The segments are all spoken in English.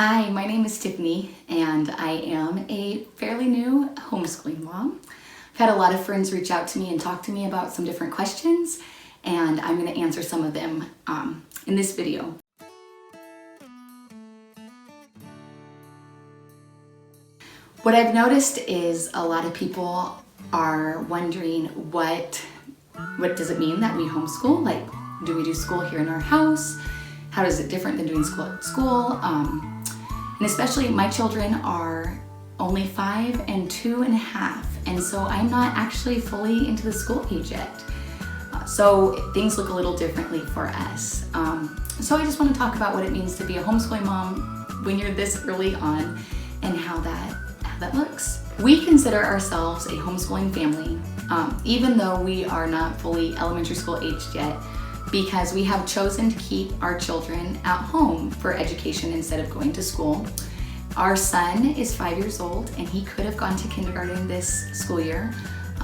Hi, my name is Tiffany and I am a fairly new homeschooling mom. I've had a lot of friends reach out to me and talk to me about some different questions, and I'm going to answer some of them in this video. What I've noticed is a lot of people are wondering what does it mean that we homeschool? Like, do we do school here in our house? How is it different than doing school at school? And especially my children are only 5 and 2.5, and so I'm not actually fully into the school age yet. So things look a little differently for us. So I just want to talk about what it means to be a homeschooling mom when you're this early on and how that looks. We consider ourselves a homeschooling family, even though we are not fully elementary school aged yet, because we have chosen to keep our children at home for education instead of going to school. Our son is 5 years old and he could have gone to kindergarten this school year,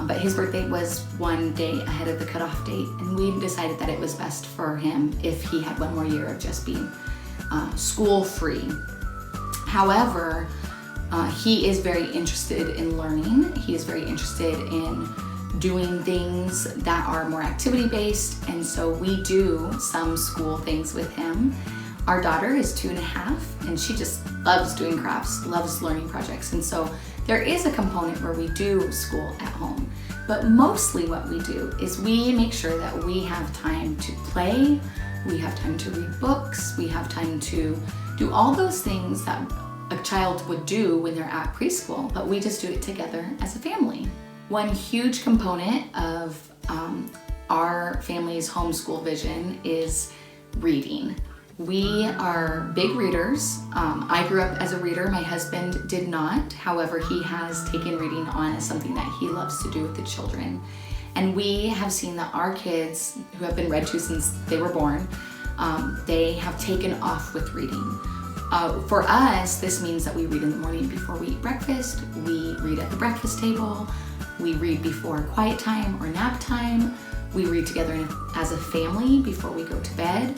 but his birthday was one day ahead of the cutoff date, and we decided that it was best for him if he had one more year of just being school free. However, he is very interested in learning. He is very interested in doing things that are more activity-based, and so we do some school things with him. Our daughter is 2.5 and she just loves doing crafts, loves learning projects, and so there is a component where we do school at home. But mostly what we do is we make sure that we have time to play, we have time to read books, we have time to do all those things that a child would do when they're at preschool, but we just do it together as a family. One huge component of our family's homeschool vision is reading. We are big readers. I grew up as a reader. My husband did not. However, he has taken reading on as something that he loves to do with the children. And we have seen that our kids, who have been read to since they were born, they have taken off with reading. For us, this means that we read in the morning before we eat breakfast, we read at the breakfast table, we read before quiet time or nap time, we read together as a family before we go to bed.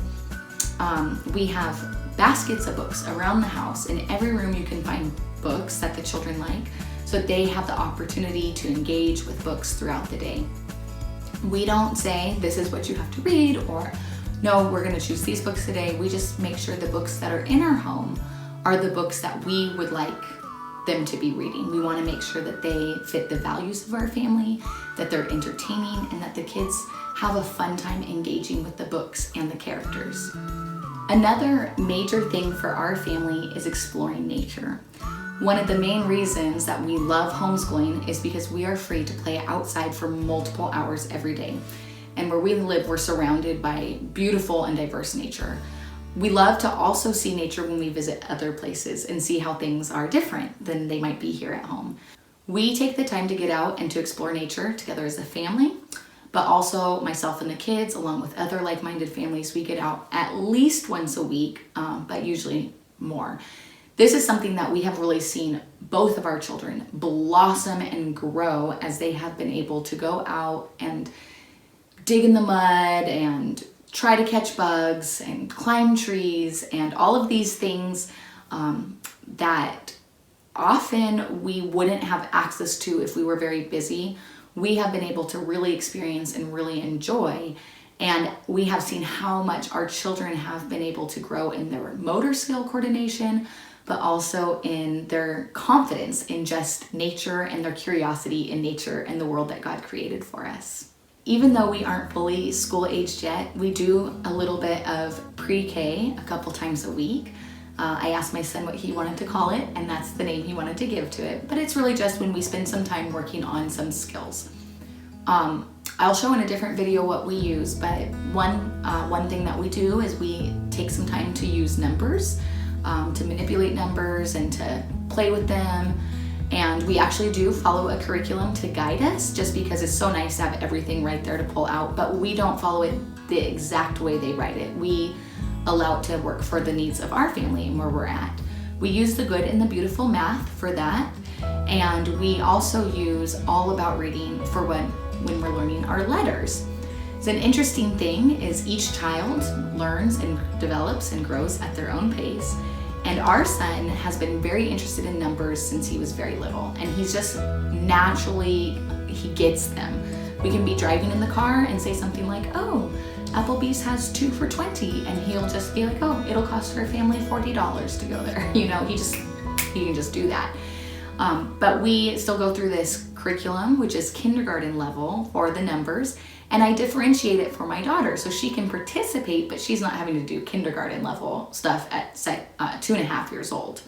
We have baskets of books around the house. In every room you can find books that the children like, so that they have the opportunity to engage with books throughout the day. We don't say this is what you have to read, or no, we're going to choose these books today. We just make sure the books that are in our home are the books that we would like them to be reading. We want to make sure that they fit the values of our family, that they're entertaining, and that the kids have a fun time engaging with the books and the characters. Another major thing for our family is exploring nature. One of the main reasons that we love homeschooling is because we are free to play outside for multiple hours every day. And where we live, we're surrounded by beautiful and diverse nature. We love to also see nature when we visit other places and see how things are different than they might be here at home. We take the time to get out and to explore nature together as a family, but also myself and the kids, along with other like-minded families, we get out at least once a week, but usually more. This is something that we have really seen both of our children blossom and grow as they have been able to go out and dig in the mud and try to catch bugs and climb trees and all of these things that often we wouldn't have access to if we were very busy. We have been able to really experience and really enjoy, and we have seen how much our children have been able to grow in their motor skill coordination, but also in their confidence in just nature and their curiosity in nature and the world that God created for us. Even though we aren't fully school aged yet, we do a little bit of pre-K a couple times a week. I asked my son what he wanted to call it, and that's the name he wanted to give to it. But it's really just when we spend some time working on some skills. I'll show in a different video what we use, but one thing that we do is we take some time to use numbers, to manipulate numbers and to play with them. And we actually do follow a curriculum to guide us, just because it's so nice to have everything right there to pull out, but we don't follow it the exact way they write it. We allow it to work for the needs of our family and where we're at. We use the good and the beautiful math for that, and we also use all about reading for when we're learning our letters. So an interesting thing is each child learns and develops and grows at their own pace, And our son has been very interested in numbers since he was very little, and he's just naturally, he gets them. We can be driving in the car and say something like, oh, Applebee's has 2 for $20, and he'll just be like, oh, it'll cost our family $40 to go there. You know, he can just do that. But we still go through this curriculum, which is kindergarten level for the numbers, and I differentiate it for my daughter so she can participate, but she's not having to do kindergarten level stuff at 2.5 years old.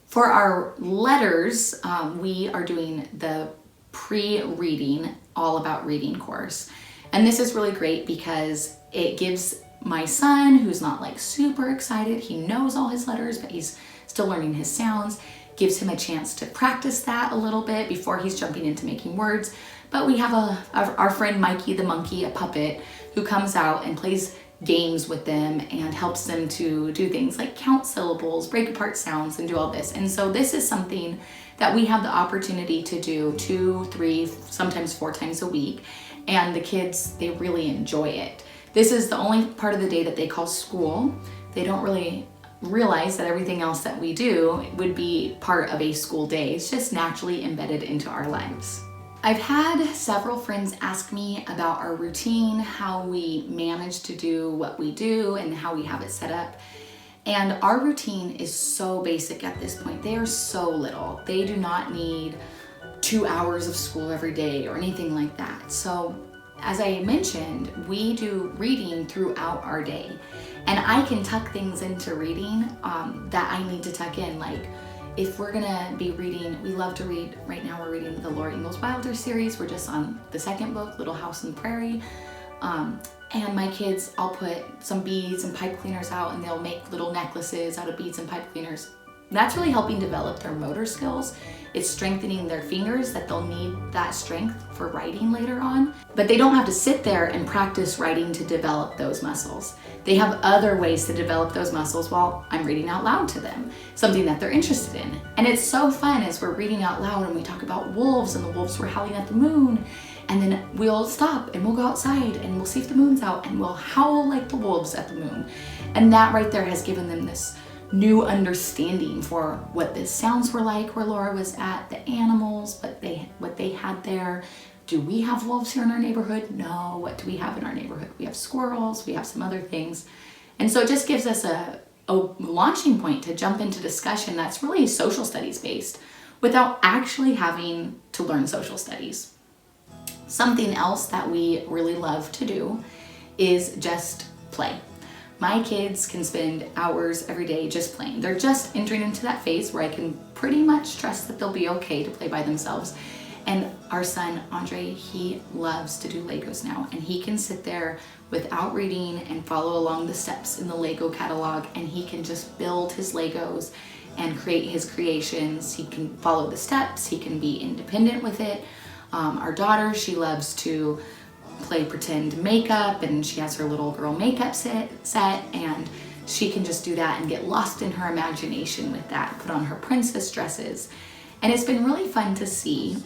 For our letters, we are doing the pre-reading, all about reading course. And this is really great because it gives my son, who's not like super excited, he knows all his letters, but he's still learning his sounds, gives him a chance to practice that a little bit before he's jumping into making words. But we have our friend Mikey the monkey, a puppet, who comes out and plays games with them and helps them to do things like count syllables, break apart sounds, and do all this. And so this is something that we have the opportunity to do 2, 3, sometimes 4 times a week. And the kids, they really enjoy it. This is the only part of the day that they call school. They don't really realize that everything else that we do would be part of a school day. It's just naturally embedded into our lives. I've had several friends ask me about our routine, how we manage to do what we do, and how we have it set up. And our routine is so basic at this point. They are so little. They do not need 2 hours of school every day or anything like that. So as I mentioned, we do reading throughout our day. And I can tuck things into reading that I need to tuck in. Like if we're gonna be reading, we love to read, right now we're reading the Laura Ingalls Wilder series. We're just on the second book, Little House on the Prairie. And my kids, I'll put some beads and pipe cleaners out and they'll make little necklaces out of beads and pipe cleaners. That's really helping develop their motor skills. It's strengthening their fingers, that they'll need that strength for writing later on. But they don't have to sit there and practice writing to develop those muscles. They have other ways to develop those muscles while I'm reading out loud to them, something that they're interested in. And it's so fun as we're reading out loud and we talk about wolves and the wolves were howling at the moon. And then we'll stop and we'll go outside and we'll see if the moon's out and we'll howl like the wolves at the moon. And that right there has given them this new understanding for what the sounds were like where Laura was at, the animals, what they had there. Do we have wolves here in our neighborhood? No. What do we have in our neighborhood? We have squirrels, we have some other things. And so it just gives us a launching point to jump into discussion that's really social studies based without actually having to learn social studies. Something else that we really love to do is just play. My kids can spend hours every day just playing. They're just entering into that phase where I can pretty much trust that they'll be okay to play by themselves. And our son, Andre, he loves to do Legos now. And he can sit there without reading and follow along the steps in the Lego catalog. And he can just build his Legos and create his creations. He can follow the steps. He can be independent with it. Our daughter, she loves to play pretend makeup, and she has her little girl makeup set, and she can just do that and get lost in her imagination with that, put on her princess dresses. And it's been really fun to see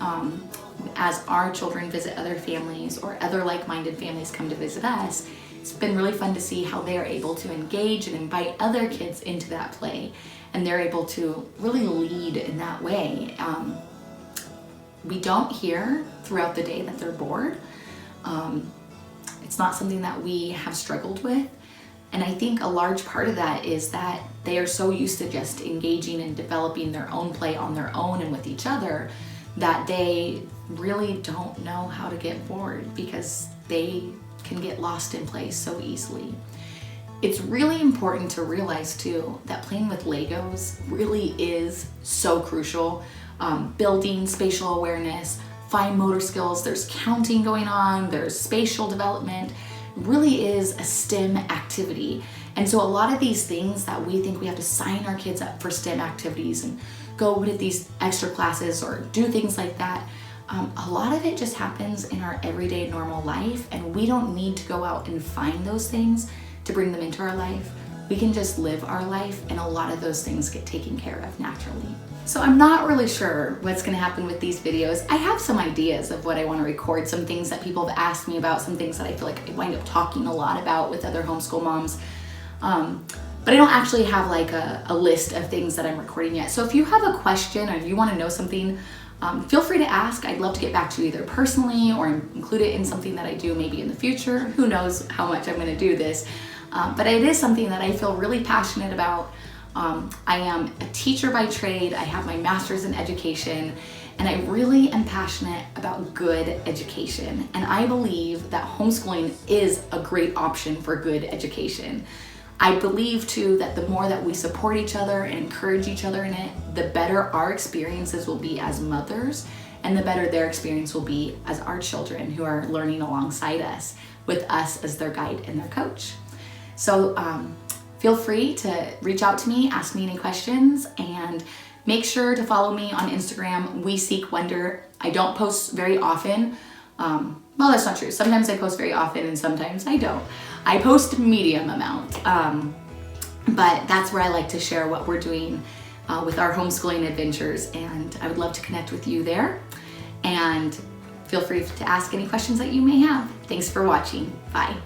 as our children visit other families or other like-minded families come to visit us. It's been really fun to see how they are able to engage and invite other kids into that play, and they're able to really lead in that way. We don't hear throughout the day that they're bored. It's not something that we have struggled with. And I think a large part of that is that they are so used to just engaging and developing their own play on their own and with each other that they really don't know how to get bored because they can get lost in play so easily. It's really important to realize too that playing with Legos really is so crucial. Building spatial awareness, fine motor skills, there's counting going on, there's spatial development. It really is a STEM activity. And so a lot of these things that we think we have to sign our kids up for STEM activities and go to these extra classes or do things like that, a lot of it just happens in our everyday normal life, and we don't need to go out and find those things to bring them into our life. We can just live our life, and a lot of those things get taken care of naturally. So I'm not really sure what's gonna happen with these videos. I have some ideas of what I wanna record, some things that people have asked me about, some things that I feel like I wind up talking a lot about with other homeschool moms. but I don't actually have like a list of things that I'm recording yet. So if you have a question or you want to know something, feel free to ask. I'd love to get back to you either personally or include it in something that I do maybe in the future. Who knows how much I'm going to do this. But it is something that I feel really passionate about. I am a teacher by trade. I have my master's in education, and I really am passionate about good education. And I believe that homeschooling is a great option for good education. I believe too that the more that we support each other and encourage each other in it, the better our experiences will be as mothers, and the better their experience will be as our children who are learning alongside us, with us as their guide and their coach. So feel free to reach out to me, ask me any questions, and make sure to follow me on Instagram, We Seek Wonder. I don't post very often. Well, that's not true. Sometimes I post very often and sometimes I don't. I post a medium amount, but that's where I like to share what we're doing with our homeschooling adventures, and I would love to connect with you there. And feel free to ask any questions that you may have. Thanks for watching. Bye.